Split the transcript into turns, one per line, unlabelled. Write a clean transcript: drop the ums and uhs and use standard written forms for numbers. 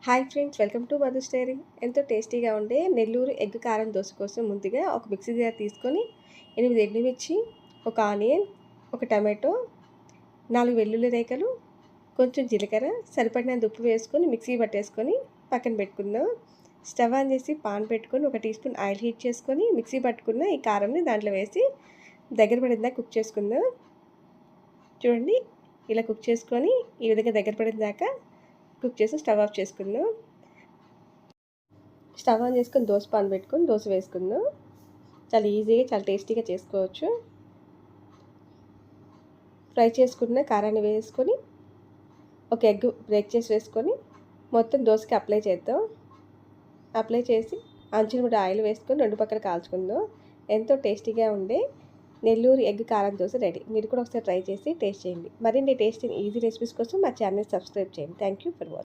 Hi friends, welcome to Mother's Diary. ఎంతో టేస్టీగా ఉండే నెల్లూరు ఎగ్ కారం దోశ కోసం ముందుగా ఒక మిక్సీ జార్ తీసుకొని 8 ఎండుమిర్చి, ఒక ఆనియన్, ఒక టమాటో, 4 వెల్లుల్లి రేఖలు, కొంచెం జీలకర్ర, సరిపడినంత ఉప్పు వేసుకొని మిక్సీ పట్టేసుకొని పక్కన పెట్టుకుందాం. స్టవ్ ఆన్ చేసి పాన్ పెట్టుకొని 1 టీ స్పూన్ ఆయిల్ హీట్ చేసుకొని మిక్సీ పట్టుకున్న ఈ కారంని దాంట్లో వేసి దగ్గర పడిందాక కుక్ చేసుకుందాం. చూడండి, ఇలా కుక్ చేసుకొని ఈ విధంగా దగ్గర పడిందాక కుక్ చేసి స్టవ్ ఆఫ్ చేసుకుందాం. స్టవ్ ఆన్ చేసుకొని దోశ పాన్ పెట్టుకొని దోశ వేసుకుందాం. చాలా ఈజీగా, చాలా టేస్టీగా చేసుకోవచ్చు. ఫ్రై చేసుకున్న కారాన్ని వేసుకొని ఒక ఎగ్ బ్రేక్ చేసి వేసుకొని మొత్తం దోశకి అప్లై చేద్దాం. అప్లై చేసి అంచుల మీద ఆయిల్ వేసుకొని 2 పక్కల కాల్చుకుందాం. ఎంతో టేస్టీగా ఉండే నెల్లూరు ఎగ్ కారం దోశ రెడీ. మీరు కూడా ఒకసారి ట్రై చేసి టేస్ట్ చేయండి. మరిన్ని టేస్టీ ఈజీ రెసిపీస్ కోసం మా ఛానల్ సబ్స్క్రైబ్ చేయండి. Thank you for watching.